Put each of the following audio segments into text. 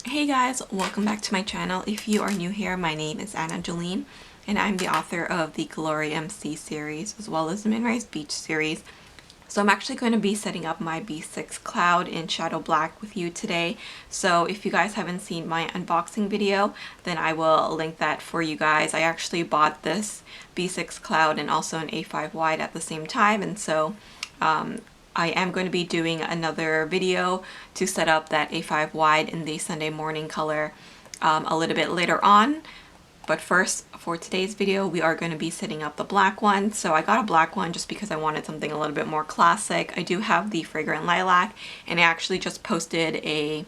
Hey guys, welcome back to my channel. If you are new here, my name is AnaJolene and I'm the author of the Glory MC series as well as the MOONRISE Beach series. So I'm actually going to be setting up my B6 Cloud in Shadow Black with you today. So if you guys haven't seen my unboxing video, then I will link that for you guys. I actually bought this B6 Cloud and also an A5 wide at the same time, and so I am going to be doing another video to set up that A5 wide in the Sunday morning color a little bit later on. But first, for today's video, we are going to be setting up the black one. So I got a black one just because I wanted something a little bit more classic. I do have the Fragrant Lilac, and I actually just posted a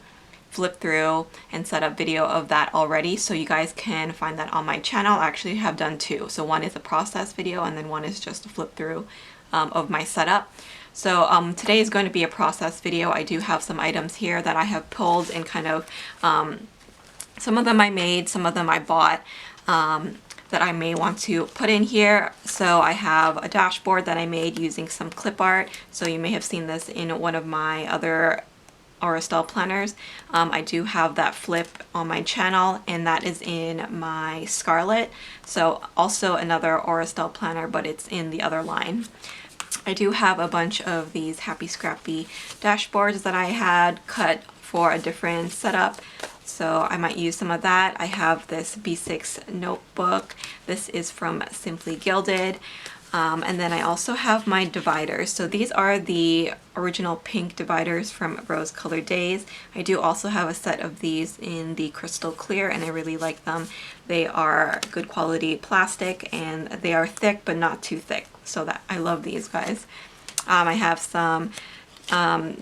flip through and setup video of that already, so you guys can find that on my channel. I actually have done two. So one is a process video and then one is just a flip through of my setup. So today is going to be a process video. I do have some items here that I have pulled and kind of, some of them I made, some of them I bought that I may want to put in here. So I have a dashboard that I made using some clip art. So you may have seen this in one of my other Estelle planners. I do have that flip on my channel, and that is in my Scarlet. So also another Estelle planner, but it's in the other line. I do have a bunch of these Happy Scrappy dashboards that I had cut for a different setup, so I might use some of that. I have this B6 notebook. This is from Simply Gilded. And then I also have my dividers. So these are the original pink dividers from Rose Colored Daze. I do also have a set of these in the crystal clear, and I really like them. They are good quality plastic and they are thick but not too thick, so that I love these guys. I have some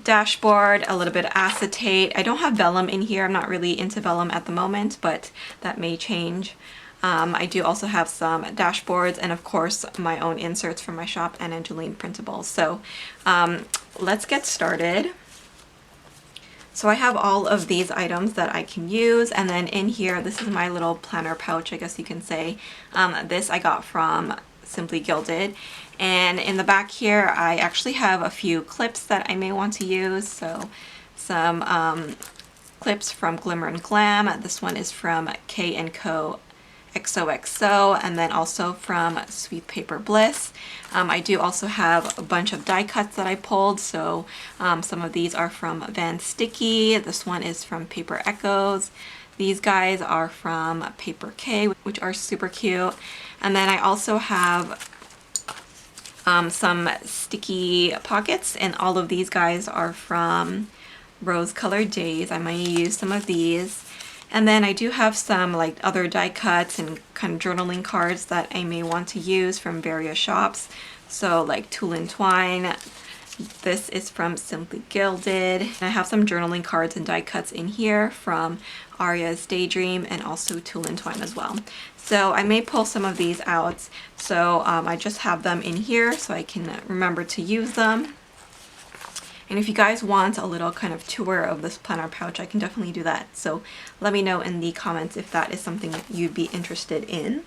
dashboard, a little bit of acetate. I don't have vellum in here. I'm not really into vellum at the moment, but that may change. I do also have some dashboards and of course my own inserts from my shop, AnaJolenePrintables. So let's get started. So I have all of these items that I can use, and then in here, this is my little planner pouch, I guess you can say. This I got from Simply Gilded, and in the back here I actually have a few clips that I may want to use. So some clips from Glimmer and Glam. This one is from K & Co XOXO, and then also from Sweet Paper Bliss. I do also have a bunch of die cuts that I pulled. So some of these are from Van Sticky. This one is from Paper Echoes. These guys are from Paper K, which are super cute. And then I also have some sticky pockets, and all of these guys are from Rose Colored Daze. I might use some of these. And then I do have some like other die cuts and kind of journaling cards that I may want to use from various shops. So like Tulle and Twine. This is from Simply Gilded. I have some journaling cards and die cuts in here from Aria's Daydream and also Tulle and Twine as well. So I may pull some of these out. So I just have them in here so I can remember to use them. And if you guys want a little kind of tour of this planner pouch, I can definitely do that. So let me know in the comments if that is something you'd be interested in.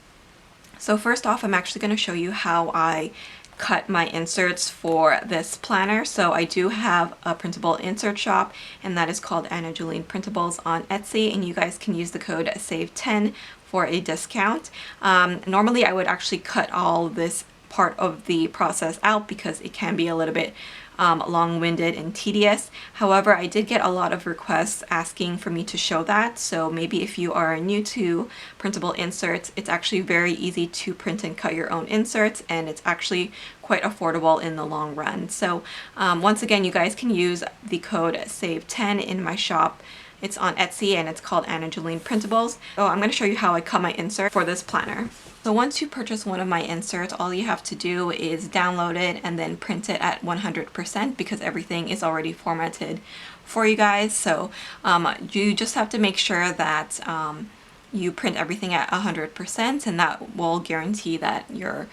So first off, I'm actually going to show you how I cut my inserts for this planner. So I do have a printable insert shop, and that is called AnaJolenePrintables on Etsy, and you guys can use the code SAVE10 for a discount. Normally I would actually cut all this part of the process out because it can be a little bit long-winded and tedious. However, I did get a lot of requests asking for me to show that, so maybe if you are new to printable inserts, it's actually very easy to print and cut your own inserts, and it's actually quite affordable in the long run. So once again, you guys can use the code SAVE10 in my shop. It's on Etsy and it's called AnaJolenePrintables. So I'm going to show you how I cut my insert for this planner. So once you purchase one of my inserts, all you have to do is download it and then print it at 100% because everything is already formatted for you guys. So you just have to make sure that you print everything at 100%, and that will guarantee that your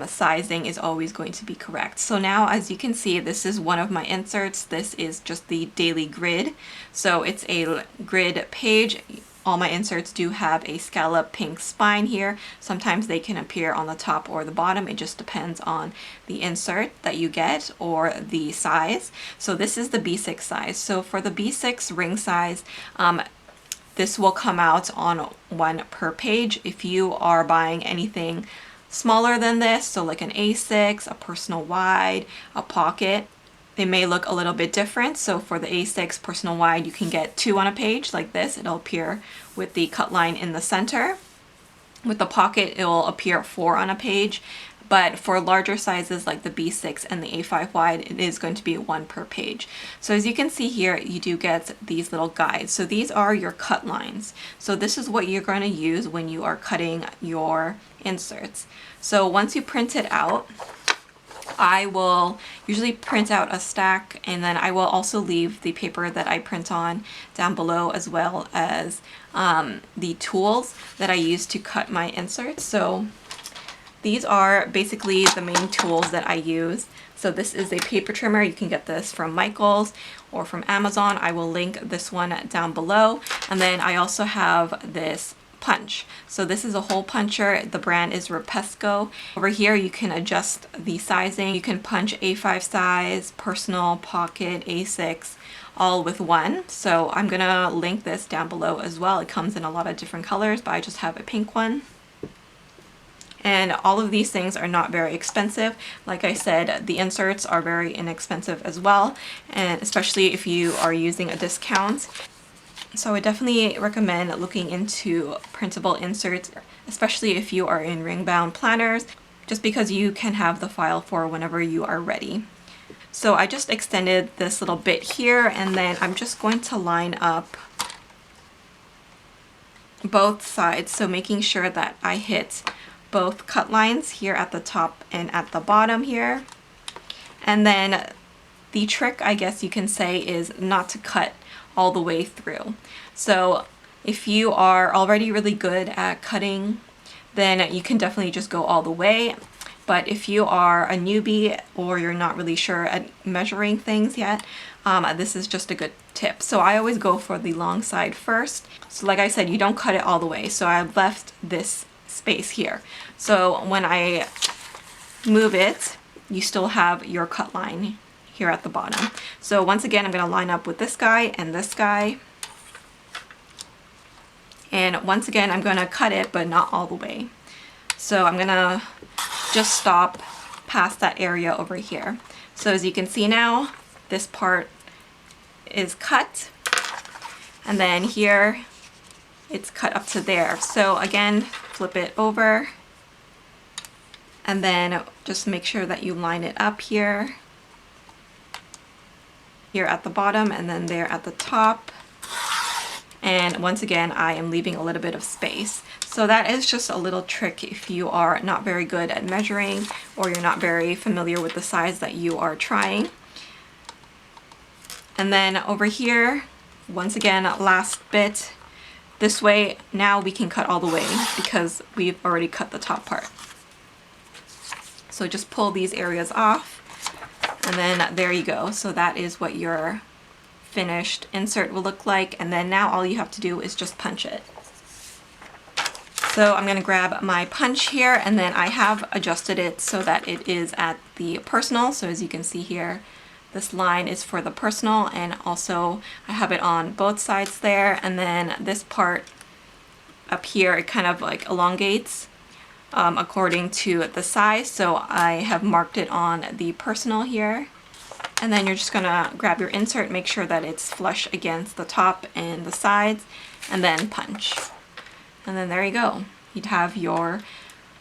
sizing is always going to be correct. So now, as you can see, this is one of my inserts. This is just the daily grid. So it's a grid page. All my inserts do have a scallop pink spine here. Sometimes they can appear on the top or the bottom. It just depends on the insert that you get or the size. So this is the B6 size. So for the B6 ring size, this will come out on one per page. If you are buying anything smaller than this, so like an A6, a personal wide, a pocket, they may look a little bit different. So for the A6 personal wide, you can get 2 on a page like this. It'll appear with the cut line in the center. With the pocket, it will appear 4 on a page. But for larger sizes like the B6 and the A5 wide, it is going to be 1 per page. So as you can see here, you do get these little guides. So these are your cut lines. So this is what you're going to use when you are cutting your inserts. So once you print it out, I will usually print out a stack, and then I will also leave the paper that I print on down below, as well as the tools that I use to cut my inserts. So these are basically the main tools that I use. So this is a paper trimmer. You can get this from Michael's or from Amazon. I will link this one down below. And then I also have this punch. So this is a hole puncher. The brand is Repesco. Over here you can adjust the sizing. You can punch A5 size, personal, pocket, A6, all with one. So I'm gonna link this down below as well. It comes in a lot of different colors, but I just have a pink one. And all of these things are not very expensive. Like I said, the inserts are very inexpensive as well, and especially if you are using a discount. So I definitely recommend looking into printable inserts, especially if you are in ring-bound planners, just because you can have the file for whenever you are ready. So I just extended this little bit here, and then I'm just going to line up both sides, so making sure that I hit both cut lines here at the top and at the bottom here. And then the trick, I guess you can say, is not to cut all the way through. So if you are already really good at cutting, then you can definitely just go all the way. But if you are a newbie or you're not really sure at measuring things yet, this is just a good tip. So I always go for the long side first. So like I said, you don't cut it all the way. So I left this space here. So when I move it, you still have your cut line here at the bottom. So once again, I'm going to line up with this guy and this guy. And once again, I'm going to cut it, but not all the way. So I'm going to just stop past that area over here. So as you can see now, this part is cut. And then here, it's cut up to there. So again, flip it over. And then just make sure that you line it up here. Here at the bottom, and then there at the top. And once again, I am leaving a little bit of space. So that is just a little trick if you are not very good at measuring or you're not very familiar with the size that you are trying. And then over here, once again, last bit. This way, now we can cut all the way because we've already cut the top part. So just pull these areas off. And then there you go. So that is what your finished insert will look like. And then now all you have to do is just punch it. So I'm going to grab my punch here, and then I have adjusted it so that it is at the personal. So as you can see here, this line is for the personal, and also I have it on both sides there. And then this part up here, it kind of like elongates according to the size. So I have marked it on the personal here. And then you're just gonna grab your insert, make sure that it's flush against the top and the sides, and then punch. And then there you go. You'd have your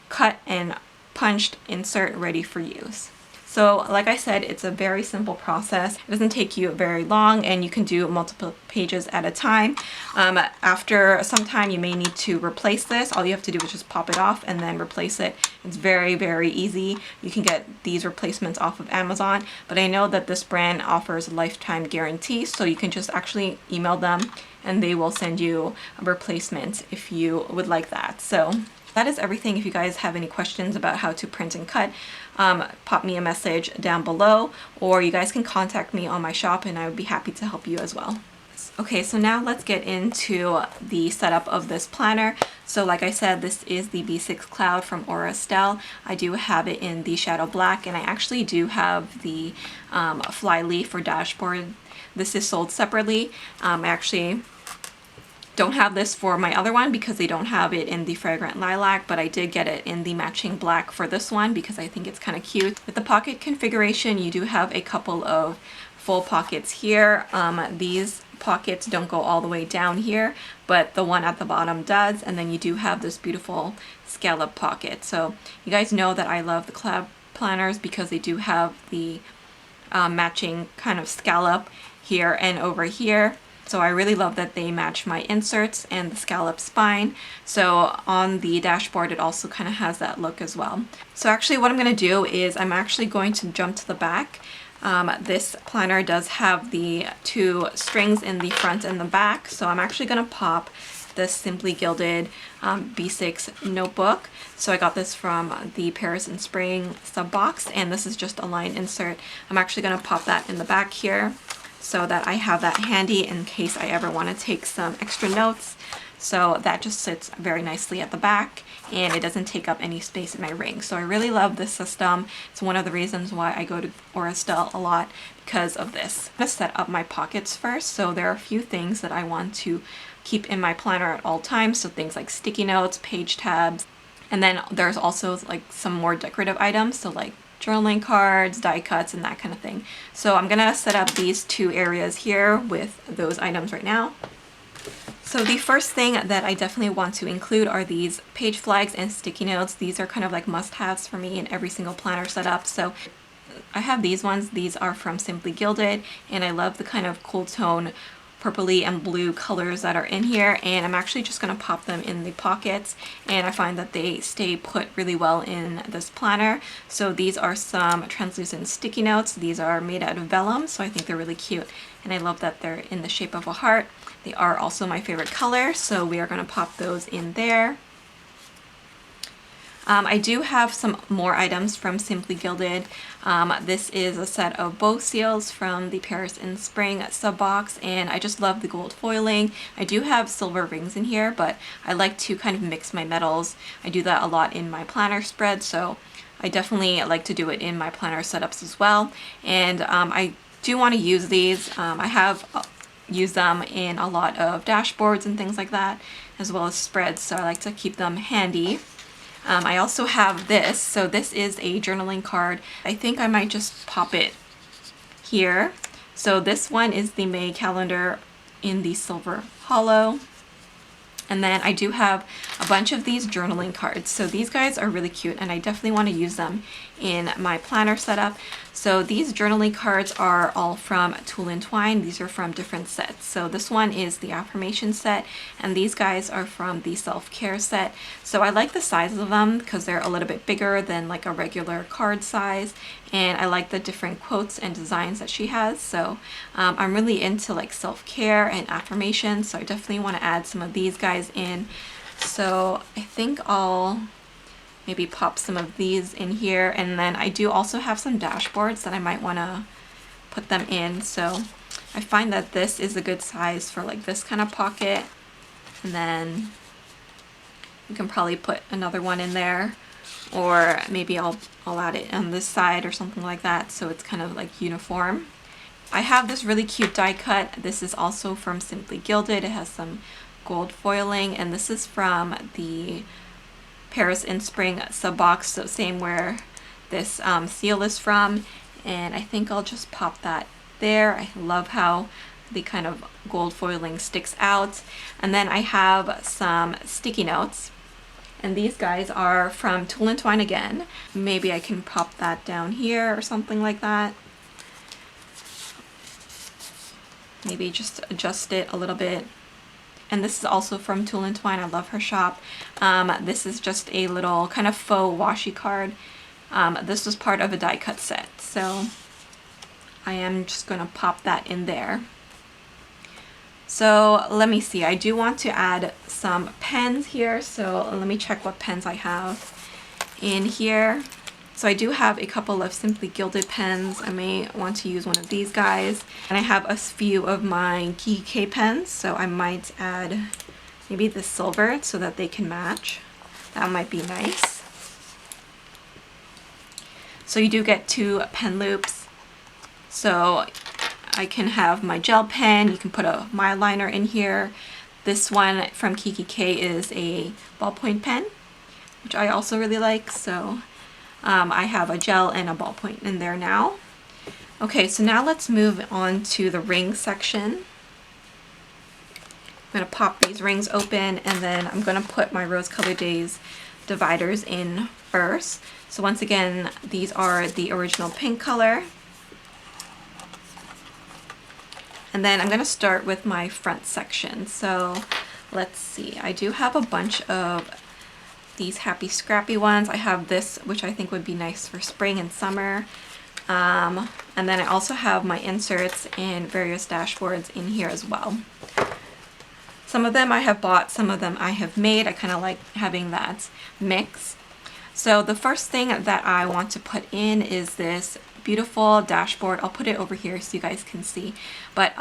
cut and punched insert ready for use. So like I said, it's a very simple process. It doesn't take you very long, and you can do multiple pages at a time. After some time, you may need to replace this. All you have to do is just pop it off and then replace it. It's very, very easy. You can get these replacements off of Amazon, but I know that this brand offers a lifetime guarantee, so you can just actually email them and they will send you a replacement if you would like that. So that is everything. If you guys have any questions about how to print and cut, pop me a message down below, or you guys can contact me on my shop and I would be happy to help you as well. Okay, so now let's get into the setup of this planner. So like I said, this is the B6 Cloud from Estelle. I do have it in the Shadow Black, and I actually do have the fly leaf or dashboard. This is sold separately. I actually don't have this for my other one because they don't have it in the fragrant lilac, but I did get it in the matching black for this one because I think it's kind of cute. With the pocket configuration, you do have a couple of full pockets here. These pockets don't go all the way down here, but the one at the bottom does, and then you do have this beautiful scallop pocket. So you guys know that I love the collab planners because they do have the matching kind of scallop here and over here. So I really love that they match my inserts and the scallop spine. So on the dashboard, it also kind of has that look as well. So actually what I'm going to do is I'm actually going to jump to the back. This planner does have the 2 strings in the front and the back. So I'm actually going to pop this Simply Gilded B6 notebook. So I got this from the Paris in Spring sub box, and this is just a line insert. I'm actually going to pop that in the back here, so that I have that handy in case I ever want to take some extra notes. So that just sits very nicely at the back and it doesn't take up any space in my ring. So I really love this system. It's one of the reasons why I go to Estelle a lot, because of this. I'm going to set up my pockets first. So there are a few things that I want to keep in my planner at all times. So things like sticky notes, page tabs, and then there's also like some more decorative items. So like journaling cards, die cuts, and that kind of thing. So I'm gonna set up these 2 areas here with those items right now. So the first thing that I definitely want to include are these page flags and sticky notes. These are kind of like must-haves for me in every single planner setup. So I have these ones. These are from Simply Gilded, and I love the kind of cool tone purpley and blue colors that are in here, and I'm actually just going to pop them in the pockets, and I find that they stay put really well in this planner. So these are some translucent sticky notes. These are made out of vellum, so I think they're really cute, and I love that they're in the shape of a heart. They are also my favorite color, so we are going to pop those in there. I do have some more items from Simply Gilded. This is a set of bow seals from the Paris in Spring sub box, and I just love the gold foiling. I do have silver rings in here, but I like to kind of mix my metals. I do that a lot in my planner spread, so I definitely like to do it in my planner setups as well. And I do want to use these. I have used them in a lot of dashboards and things like that, as well as spreads, so I like to keep them handy. I also have this. So this is a journaling card. I think I might just pop it here. So this one is the May calendar in the silver hollow. And then I do have a bunch of these journaling cards. So these guys are really cute, and I definitely want to use them in my planner setup. So these journaling cards are all from Tulle and Twine. These are from different sets. So this one is the affirmation set, and these guys are from the self-care set. So I like the size of them because they're a little bit bigger than like a regular card size, and I like the different quotes and designs that she has. So I'm really into like self-care and affirmation, so I definitely want to add some of these guys in. So I think I'll maybe pop some of these in here, and then I do also have some dashboards that I might want to put them in. So I find that this is a good size for like this kind of pocket, and then you can probably put another one in there, or maybe I'll add it on this side or something like that, so it's kind of like uniform. I have this really cute die cut. This is also from Simply Gilded. It has some gold foiling, and this is from the Paris in Spring sub box, so same where this seal is from, and I think I'll just pop that there. I love how the kind of gold foiling sticks out. And then I have some sticky notes, and these guys are from Tulle and Twine again. Maybe I can pop that down here or something like that. Maybe just adjust it a little bit. And this is also from Tulle and Twine. I love her shop. This is just a little kind of faux washi card. This was part of a die cut set, so I am just going to pop that in there. So let me see. I do want to add some pens here, so let me check what pens I have in here. So I do have a couple of Simply Gilded pens. I may want to use one of these guys. And I have a few of my K pens, so I might add maybe the silver so that they can match. That might be nice. So you do get 2 pen loops. So I can have my gel pen, you can put a mile liner in here. This one from Kiki K is a ballpoint pen, which I also really like. So I have a gel and a ballpoint in there now. Okay, so now let's move on to the ring section. I'm going to pop these rings open, and then I'm going to put my Rose Colored Daze dividers in first. So once again, these are the original pink color. And then I'm going to start with my front section. So let's see, I do have a bunch of these Happy Scrappy ones. I have this, which I think would be nice for spring and summer. And then I also have my inserts and various dashboards in here as well. Some of them I have bought, some of them I have made. I kind of like having that mix. So the first thing that I want to put in is this beautiful dashboard. I'll put it over here so you guys can see. But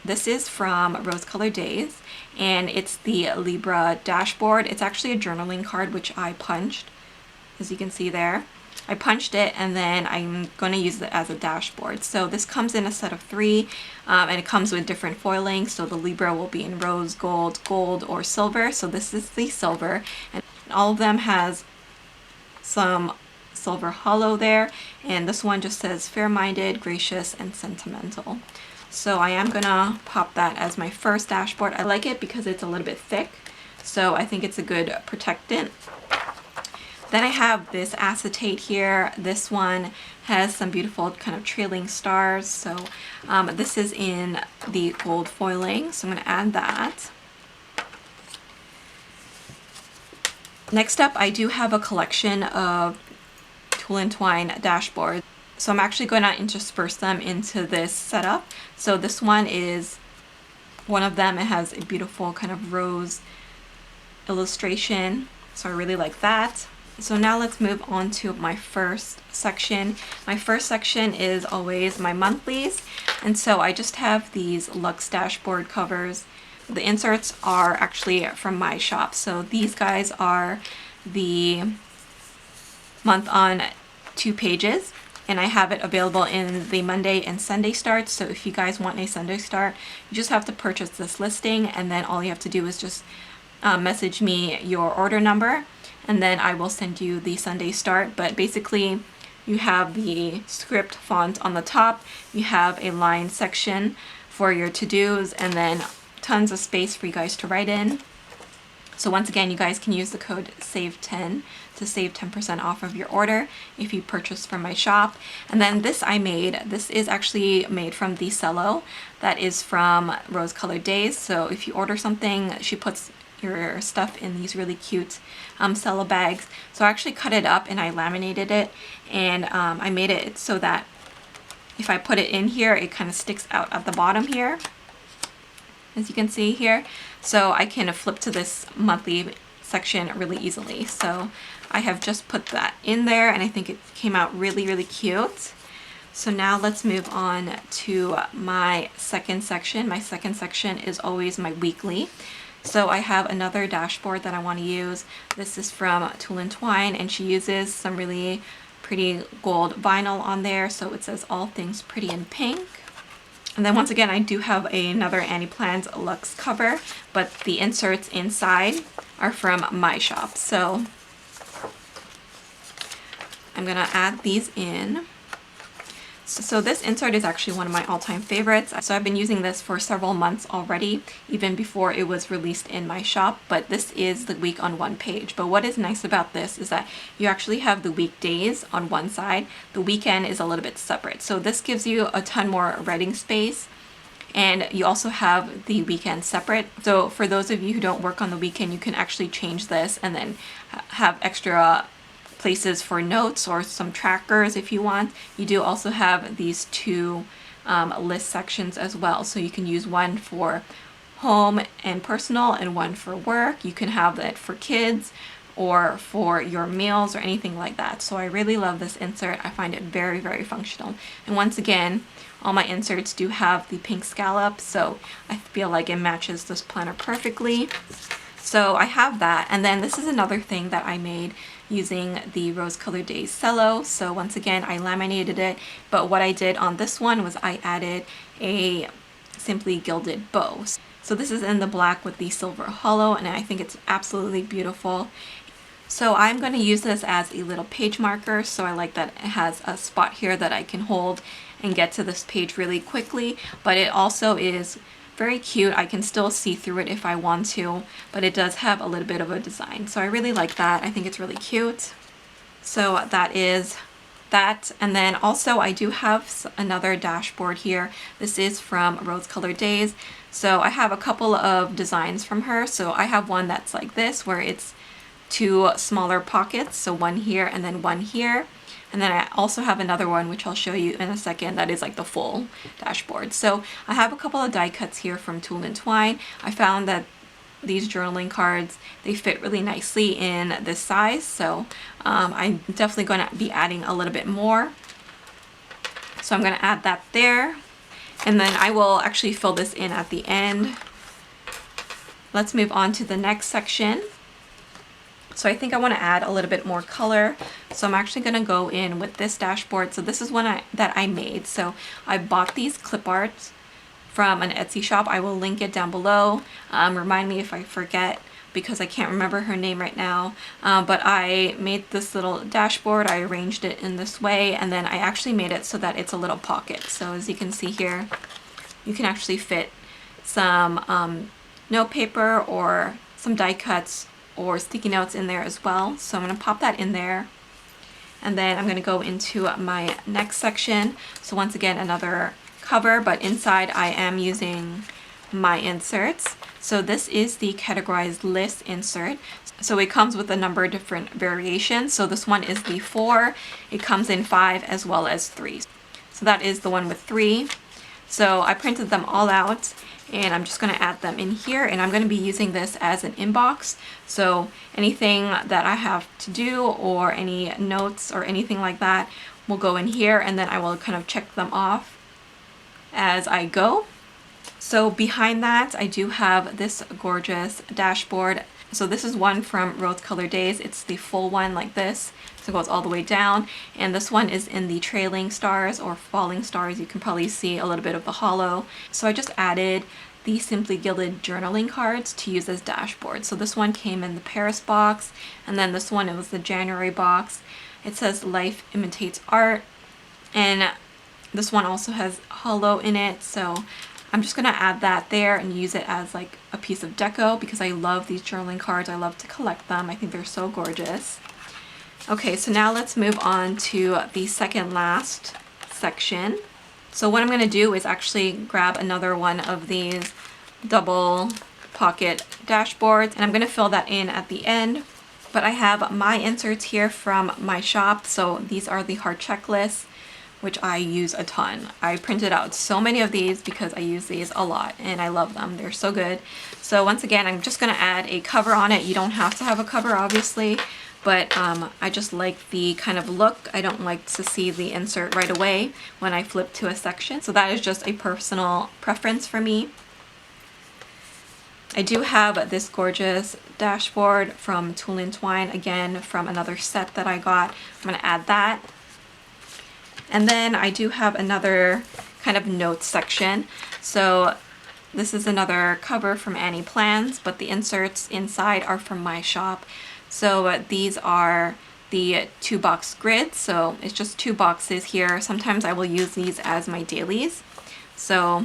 this is from Rose Colored Daze, and it's the Libra dashboard. It's actually a journaling card, which I punched, as you can see there. I punched it, and then I'm going to use it as a dashboard. So this comes in a set of 3, and it comes with different foiling. So the Libra will be in rose gold, gold, or silver. So this is the silver, and all of them has some silver hollow there, and this one just says fair-minded, gracious, and sentimental. So I am gonna pop that as my first dashboard. I like it because it's a little bit thick, so I think it's a good protectant. Then I have this acetate here. This one has some beautiful kind of trailing stars. So this is in the gold foiling, so I'm going to add that. Next up, I do have a collection of Tulle and Twine dashboards. So I'm actually going to intersperse them into this setup. So this one is one of them. It has a beautiful kind of rose illustration, so I really like that. So now let's move on to my first section. My first section is always my monthlies, and so I just have these Luxe dashboard covers. The inserts are actually from my shop. So these guys are the month on 2 pages, and I have it available in the Monday and Sunday starts. So if you guys want a Sunday start, you just have to purchase this listing, and then all you have to do is just message me your order number, and then I will send you the Sunday start. But basically you have the script font on the top, you have a line section for your to-dos, and then tons of space for you guys to write in. So once again, you guys can use the code SAVE10 to save 10% off of your order if you purchase from my shop. And then this I made. This is actually made from the cello that is from Rose Colored Daze. So if you order something, she puts your stuff in these really cute cello bags. So I actually cut it up and I laminated it, and I made it so that if I put it in here, it kind of sticks out at the bottom here, as you can see here. So I can flip to this monthly section really easily. So I have just put that in there, and I think it came out really, really cute. So now let's move on to my second section. My second section is always my weekly. So I have another dashboard that I want to use. This is from Tulle and Twine, and she uses some really pretty gold vinyl on there. So it says all things pretty in pink. And then once again, I do have another Annie Plans Luxe cover, but the inserts inside are from my shop. So I'm gonna add these in. So this insert is actually one of my all-time favorites. So I've been using this for several months already, even before it was released in my shop, but this is the week on one page. But what is nice about this is that you actually have the weekdays on one side. The weekend is a little bit separate. So this gives you a ton more writing space, and you also have the weekend separate. So for those of you who don't work on the weekend, you can actually change this and then have extra places for notes or some trackers if you want. You do also have these 2 list sections as well. So you can use one for home and personal and one for work. You can have that for kids or for your meals or anything like that. So I really love this insert. I find it very, very functional. And once again, all my inserts do have the pink scallop, so I feel like it matches this planner perfectly. So I have that, and then this is another thing that I made using the Rose Colored Daze cello. So once again, I laminated it, but what I did on this one was I added a simply gilded bow. So this is in the black with the silver hollow, and I think it's absolutely beautiful. So I'm going to use this as a little page marker, so I like that it has a spot here that I can hold and get to this page really quickly, but it also is very cute. I can still see through it if I want to, but it does have a little bit of a design. So I really like that. I think it's really cute. So that is that. And then also I do have another dashboard here. This is from Rose Colored Daze. So I have a couple of designs from her. So I have one that's like this, where it's two smaller pockets, so one here and then one here. And then I also have another one, which I'll show you in a second, that is like the full dashboard. So I have a couple of die cuts here from Tulle and Twine. I found that these journaling cards, they fit really nicely in this size, so I'm definitely going to be adding a little bit more. So I'm going to add that there, and then I will actually fill this in at the end. Let's move on to the next section. So I think I want to add a little bit more color. So I'm actually going to go in with this dashboard. So this is one that I made. So I bought these clip arts from an Etsy shop. I will link it down below. Remind me if I forget, because I can't remember her name right now. But I made this little dashboard. I arranged it in this way, and then I actually made it so that it's a little pocket. So as you can see here, you can actually fit some note paper or some die cuts or sticky notes in there as well. So I'm going to pop that in there, and then I'm going to go into my next section. So once again, another cover, but inside I am using my inserts. So this is the categorized list insert. So it comes with a number of different variations. So this one is the 4. It comes in 5 as well as 3. So that is the one with 3. So I printed them all out, and I'm just going to add them in here, and I'm going to be using this as an inbox. So anything that I have to do, or any notes or anything like that, will go in here, and then I will kind of check them off as I go. So behind that, I do have this gorgeous dashboard. So this is one from Rose Colored Daze. It's the full one like this. So it goes all the way down. And this one is in the trailing stars or falling stars. You can probably see a little bit of the hollow. So I just added the Simply Gilded journaling cards to use as dashboard. So this one came in the Paris box, and then this one, it was the January box. It says Life Imitates Art, and this one also has hollow in it. So I'm just going to add that there and use it as like a piece of deco, because I love these journaling cards. I love to collect them. I think they're so gorgeous. Okay, so now let's move on to the second last section. So what I'm going to do is actually grab another one of these double pocket dashboards, and I'm going to fill that in at the end. But I have my inserts here from my shop. So these are the heart checklists, which I use a ton. I printed out so many of these because I use these a lot and I love them. They're so good. So once again, I'm just going to add a cover on it. You don't have to have a cover, obviously, but I just like the kind of look. I don't like to see the insert right away when I flip to a section. So that is just a personal preference for me. I do have this gorgeous dashboard from Tulle and Twine, again from another set that I got. I'm going to add that. And then I do have another kind of notes section. So this is another cover from Annie Plans, but the inserts inside are from my shop. So these are the 2-box grids. So it's just 2 boxes here. Sometimes I will use these as my dailies. So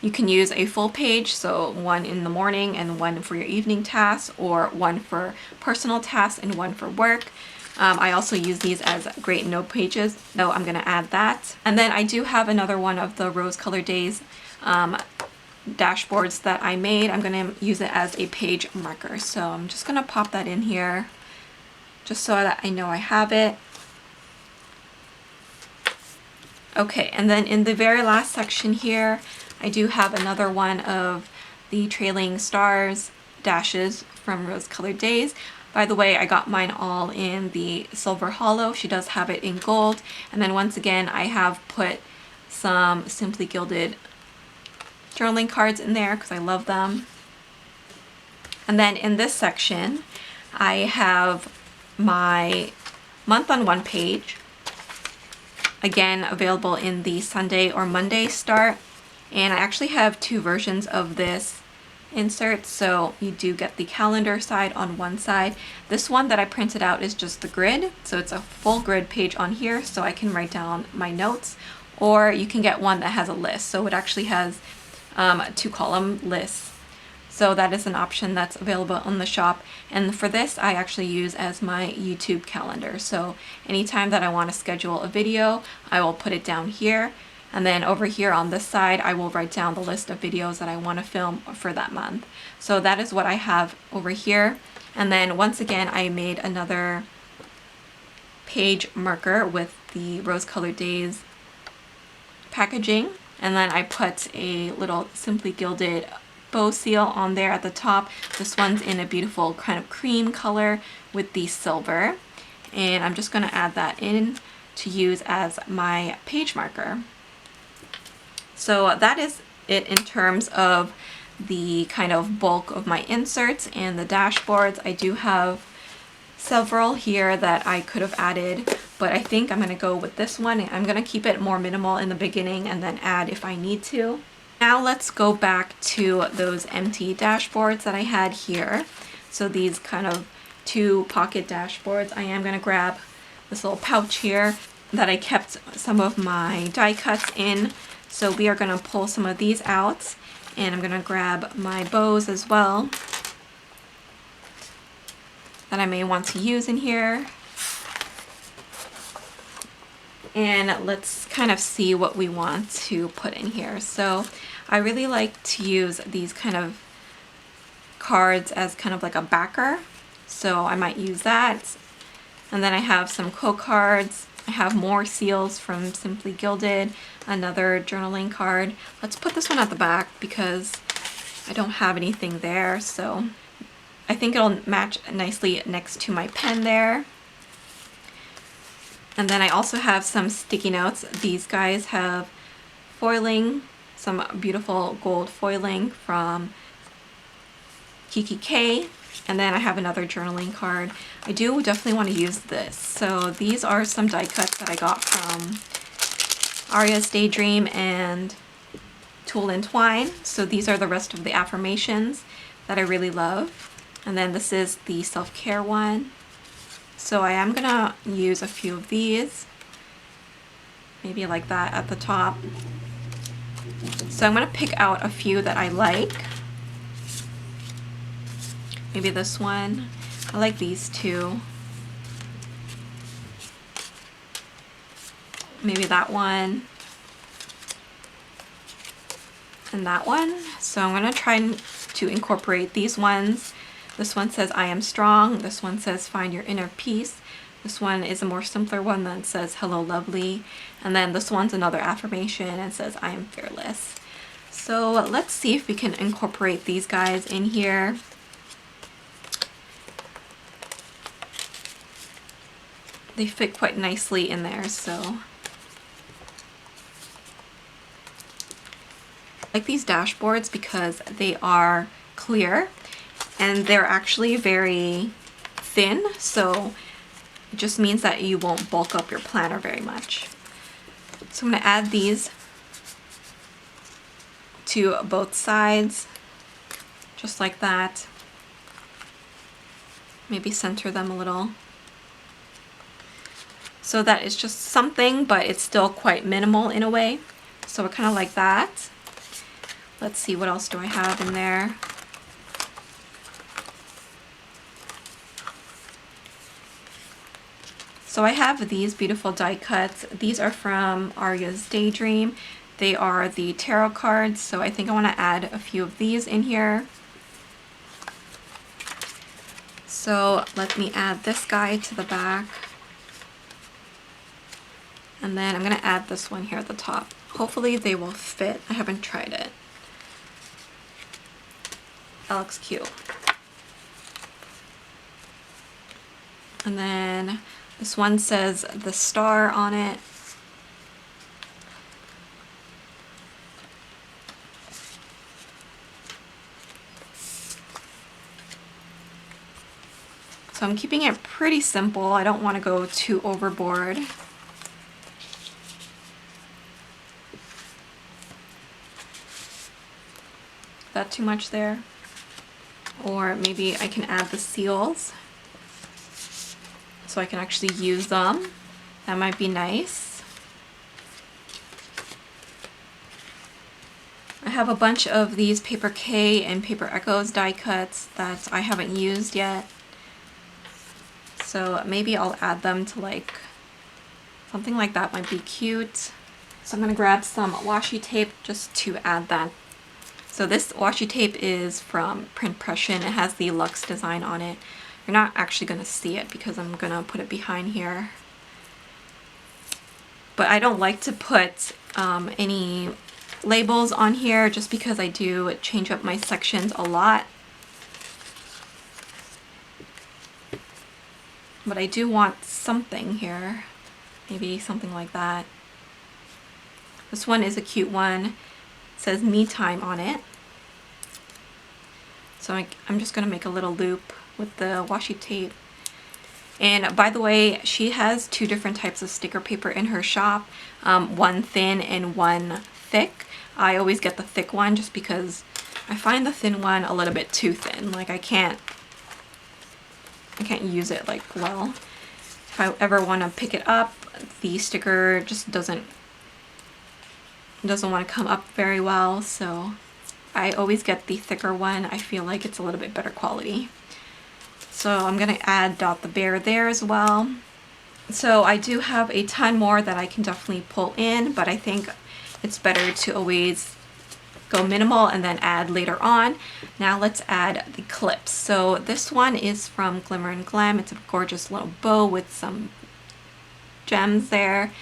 you can use a full page, so one in the morning and one for your evening tasks, or one for personal tasks and one for work. I also use these as great note pages, so I'm going to add that. And then I do have another one of the Rose Colored Daze dashboards that I made. I'm going to use it as a page marker. So I'm just going to pop that in here just so that I know I have it. Okay, and then in the very last section here, I do have another one of the trailing stars dashes from Rose Colored Daze. By the way, I got mine all in the silver hollow. She does have it in gold. And then once again, I have put some Simply Gilded journaling cards in there because I love them. And then in this section, I have my month on one page, again available in the Sunday or Monday start. And I actually have two versions of this insert. So you do get the calendar side on one side. This one that I printed out is just the grid. So it's a full grid page on here so I can write down my notes. Or you can get one that has a list. So it actually has a 2-column list. So that is an option that's available on the shop. And for this, I actually use as my YouTube calendar. So anytime that I want to schedule a video, I will put it down here. And then over here on this side, I will write down the list of videos that I want to film for that month. So that is what I have over here. And then once again, I made another page marker with the rose-colored Daze packaging. And then I put a little Simply Gilded bow seal on there at the top. This one's in a beautiful kind of cream color with the silver. And I'm just going to add that in to use as my page marker. So that is it in terms of the kind of bulk of my inserts and the dashboards. I do have several here that I could have added, but I think I'm going to go with this one. I'm going to keep it more minimal in the beginning and then add if I need to. Now let's go back to those empty dashboards that I had here. So these kind of 2 pocket dashboards. I am going to grab this little pouch here that I kept some of my die cuts in. So we are going to pull some of these out, and I'm going to grab my bows as well that I may want to use in here. And let's kind of see what we want to put in here. So I really like to use these kind of cards as kind of like a backer. So I might use that. And then I have some quote cards. I have more seals from Simply Gilded, another journaling card. Let's put this one at the back because I don't have anything there. So I think it'll match nicely next to my pen there. And then I also have some sticky notes. These guys have foiling, some beautiful gold foiling from Kiki K. And then I have another journaling card. I do definitely want to use this. So these are some die cuts that I got from Aria's Daydream and Tulle and Twine. So these are the rest of the affirmations that I really love. And then this is the self-care one. So I am gonna use a few of these, maybe like that at the top. So I'm gonna pick out a few that I like. Maybe this one. I like these two. Maybe that one. And that one. So I'm gonna try to incorporate these ones. This one says, I am strong. This one says, find your inner peace. This one is a more simpler one that says, hello, lovely. And then this one's another affirmation and says, I am fearless. So let's see if we can incorporate these guys in here. They fit quite nicely in there, so. I like these dashboards because they are clear and they're actually very thin, so it just means that you won't bulk up your planner very much. So I'm going to add these to both sides, just like that. Maybe center them a little. So that is just something, but it's still quite minimal in a way. So I kind of like that. Let's see, what else do I have in there? So I have these beautiful die cuts. These are from Aria's Daydream. They are the tarot cards, so I think I want to add a few of these in here. So let me add this guy to the back. And then I'm going to add this one here at the top. Hopefully they will fit. I haven't tried it. That looks cute. And then this one says the star on it. So I'm keeping it pretty simple. I don't want to go too overboard. that too much there. Or maybe I can add the seals so I can actually use them. That might be nice. I have a bunch of these Paper K and Paper Echoes die cuts that I haven't used yet. So maybe I'll add them to like, something like that might be cute. So I'm gonna grab some washi tape just to add that. So this washi tape is from Printpression. It has the Luxe design on it. You're not actually gonna see it because I'm gonna put it behind here. But I don't like to put any labels on here just because I do change up my sections a lot. But I do want something here, maybe something like that. This one is a cute one. It says me time on it. So I'm just gonna make a little loop with the washi tape. And by the way, she has two different types of sticker paper in her shop, one thin and one thick. I always get the thick one just because I find the thin one a little bit too thin. Like I can't use it like well. If I ever want to pick it up, the sticker just doesn't want to come up very well, so I always get the thicker one. I feel like it's a little bit better quality. So I'm gonna add Dot the Bear there as well. So I do have a ton more that I can definitely pull in, but I think it's better to always go minimal and then add later on. Now let's add the clips. So this one is from Glimmer and Glam. It's a gorgeous little bow with some gems there.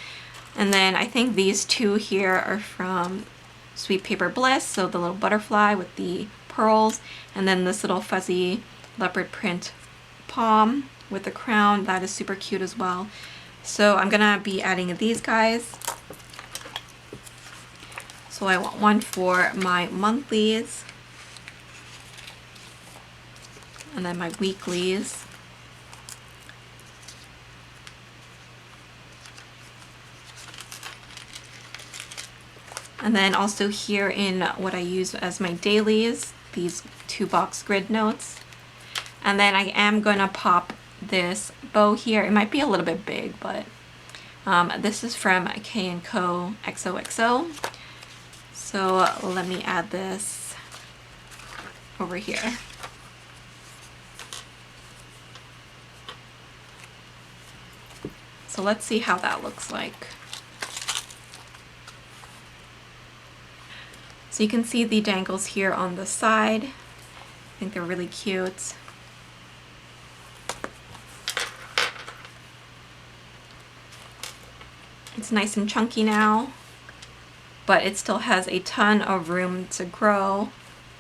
And then I think these two here are from Sweet Paper Bliss. So the little butterfly with the pearls, and then this little fuzzy leopard print palm with the crown. That is super cute as well. So I'm gonna be adding these guys. So I want one for my monthlies and then my weeklies. And then also here in what I use as my dailies, these 2-box grid notes. And then I am gonna pop this bow here. It might be a little bit big, but this is from K&Co XOXO. So let me add this over here. So let's see how that looks like. So you can see the dangles here on the side. I think they're really cute. It's nice and chunky now, but it still has a ton of room to grow.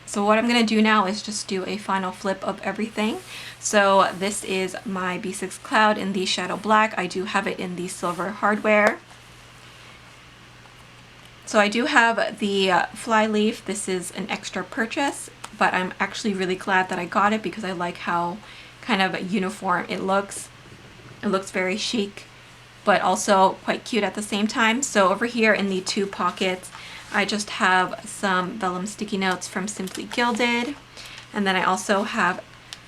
So what I'm gonna do now is just do a final flip of everything. So this is my B6 Cloud in the Shadow Black. I do have it in the silver hardware. So I do have the fly leaf. This is an extra purchase, but I'm actually really glad that I got it because I like how kind of uniform it looks. It looks very chic, but also quite cute at the same time. So over here in the 2 pockets, I just have some vellum sticky notes from Simply Gilded. And then I also have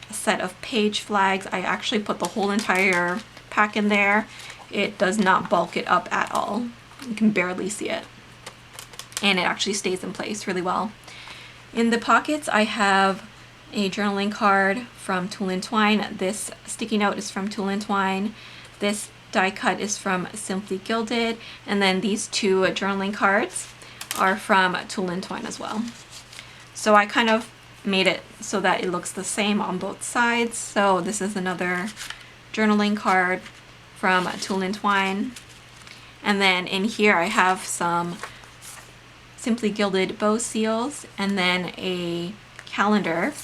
a set of page flags. I actually put the whole entire pack in there. It does not bulk it up at all. You can barely see it. And it actually stays in place really well. In the pockets, I have a journaling card from Tulle and Twine. This sticky note is from Tulle and Twine. This die cut is from Simply Gilded, and then these 2 journaling cards are from Tulle and Twine as well. So I kind of made it so that it looks the same on both sides. So this is another journaling card from Tulle and Twine. And then in here I have some Simply Gilded bow seals and then a calendar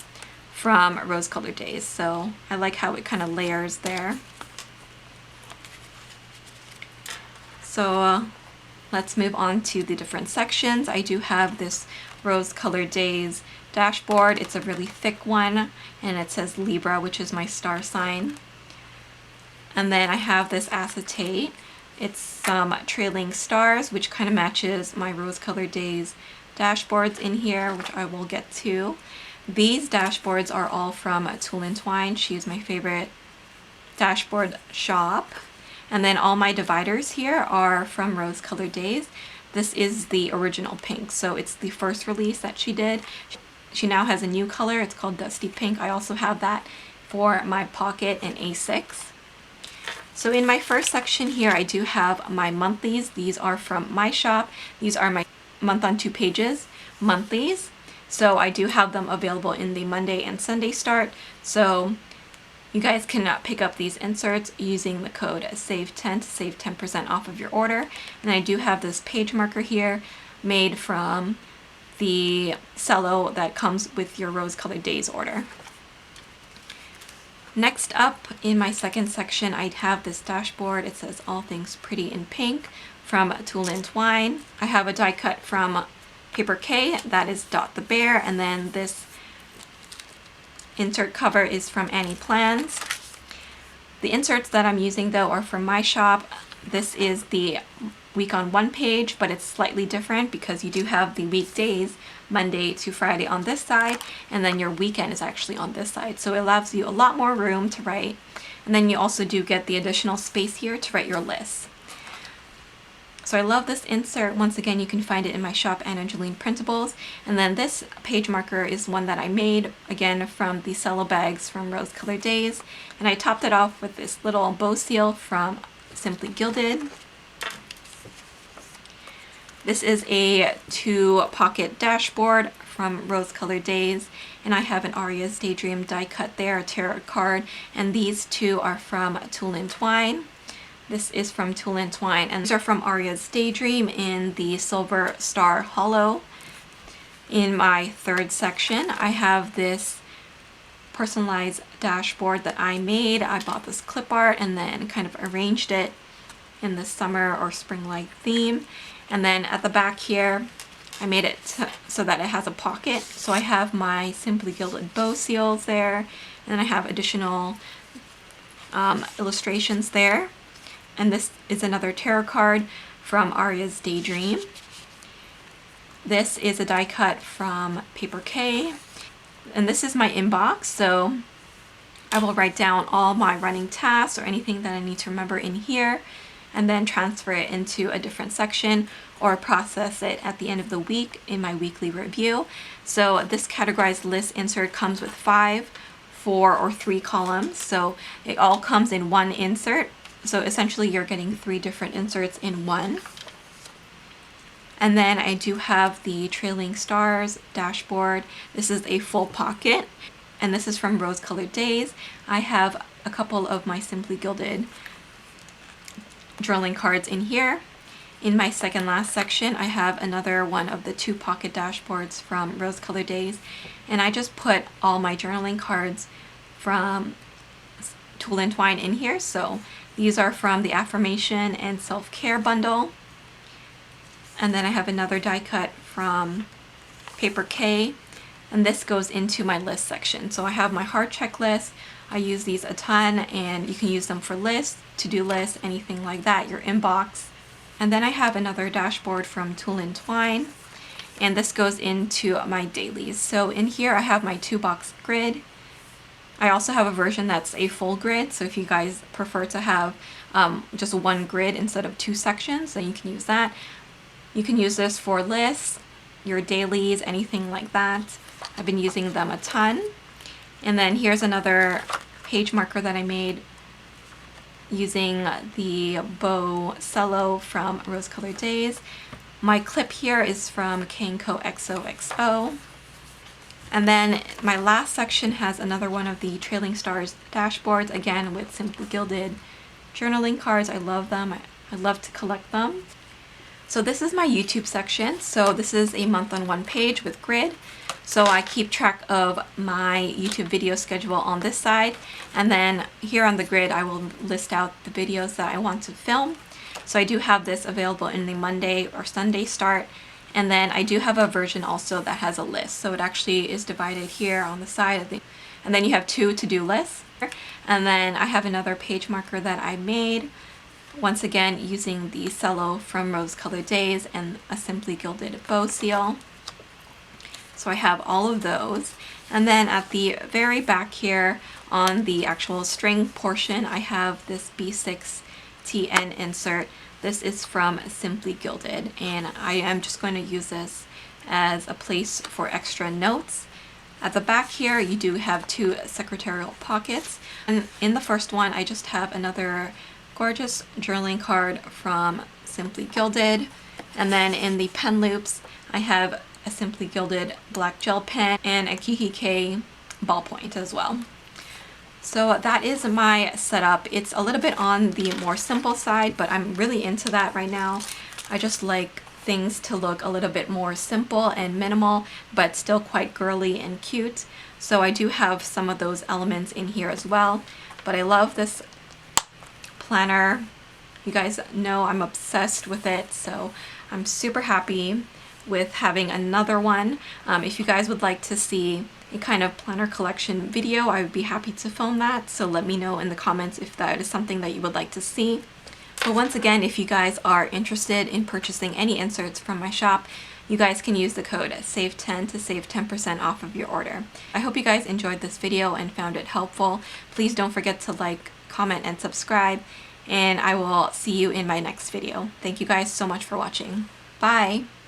from Rose Colored Daze. So I like how it kind of layers there. So let's move on to the different sections. I do have this Rose Colored Daze dashboard. It's a really thick one and it says Libra, which is my star sign. And then I have this acetate. It's some trailing stars, which kind of matches my Rose Colored Daze dashboards in here, which I will get to. These dashboards are all from Tulle and Twine. She's my favorite dashboard shop. And then all my dividers here are from Rose Colored Daze. This is the original pink, so it's the first release that she did. She now has a new color, it's called Dusty Pink. I also have that for my pocket in A6. So in my first section here, I do have my monthlies. These are from my shop. These are my month on 2 pages monthlies. So I do have them available in the Monday and Sunday start. So you guys can pick up these inserts using the code SAVE10 to save 10% off of your order. And I do have this page marker here made from the cello that comes with your Rose Colored Daze order. Next up in my second section, I have this dashboard. It says All Things Pretty in Pink from Tulle and Twine. I have a die cut from Paper K, that is Dot the Bear, and then this insert cover is from Annie Plans. The inserts that I'm using though are from my shop. This is the week on 1 page, but it's slightly different because you do have the weekdays Monday to Friday on this side, and then your weekend is actually on this side. So it allows you a lot more room to write. And then you also do get the additional space here to write your list. So I love this insert. Once again, you can find it in my shop, AnaJolenePrintables. And then this page marker is one that I made, again, from the cello bags from Rose Colored Daze. And I topped it off with this little bow seal from Simply Gilded. This is a 2-pocket dashboard from Rose Colored Daze, and I have an Aria's Daydream die cut there, a tarot card, and these two are from Tulle and Twine. This is from Tulle and Twine, and these are from Aria's Daydream in the Silver Star Hollow. In my third section, I have this personalized dashboard that I made. I bought this clip art and then kind of arranged it in the summer or spring-like theme. And then at the back here, I made it so that it has a pocket. So I have my Simply Gilded bow seals there, and then I have additional illustrations there. And this is another tarot card from Aria's Daydream. This is a die cut from Paper K. And this is my inbox, so I will write down all my running tasks or anything that I need to remember in here, and then transfer it into a different section or process it at the end of the week in my weekly review. So this categorized list insert comes with 5, 4, or 3 columns. So it all comes in one insert. So essentially you're getting 3 different inserts in one. And then I do have the Trailing Stars dashboard. This is a full pocket, and this is from Rose Colored Daze. I have a couple of my Simply Gilded journaling cards in here. In my second last section, I have another one of the 2 pocket dashboards from Rose Colored Daze, and I just put all my journaling cards from Tulle and Twine in here. So these are from the Affirmation and Self-Care bundle. And then I have another die cut from Paper K, and this goes into my list section. So I have my heart checklist. I use these a ton, and you can use them for lists, to-do lists, anything like that, your inbox. And then I have another dashboard from Tulle and Twine, and this goes into my dailies. So in here I have my 2-box grid. I also have a version that's a full grid, so if you guys prefer to have just one grid instead of 2 sections, then you can use that. You can use this for lists, your dailies, anything like that. I've been using them a ton. And then here's another page marker that I made using the bow cello from Rose Colored Daze. My clip here is from Co XOXO. And then my last section has another one of the Trailing Stars dashboards, again with Simply Gilded journaling cards. I love them. I love to collect them. So this is my YouTube section. So this is a month on 1 page with grid. So I keep track of my YouTube video schedule on this side, and then here on the grid I will list out the videos that I want to film. So I do have this available in the Monday or Sunday start, and then I do have a version also that has a list. So it actually is divided here on the side of the, and then you have 2 to-do lists. And then I have another page marker that I made, once again using the cello from Rose Colored Daze and a Simply Gilded bow seal. So I have all of those. And then at the very back here on the actual string portion, I have this B6 TN insert. This is from Simply Gilded, and I am just going to use this as a place for extra notes. At the back here, you do have two secretarial pockets. And in the first one, I just have another gorgeous journaling card from Simply Gilded. And then in the pen loops, I have a Simply Gilded black gel pen and a Kikki ballpoint as well. So that is my setup. It's a little bit on the more simple side, but I'm really into that right now. I just like things to look a little bit more simple and minimal, but still quite girly and cute. So I do have some of those elements in here as well. But I love this planner. You guys know I'm obsessed with it, so I'm super happy with having another one. If you guys would like to see a kind of planner collection video, I would be happy to film that, so let me know in the comments if that is something that you would like to see. But once again, if you guys are interested in purchasing any inserts from my shop, you guys can use the code SAVE10 to save 10% off of your order. I hope you guys enjoyed this video and found it helpful. Please don't forget to like, comment, and subscribe, and I will see you in my next video. Thank you guys so much for watching. Bye!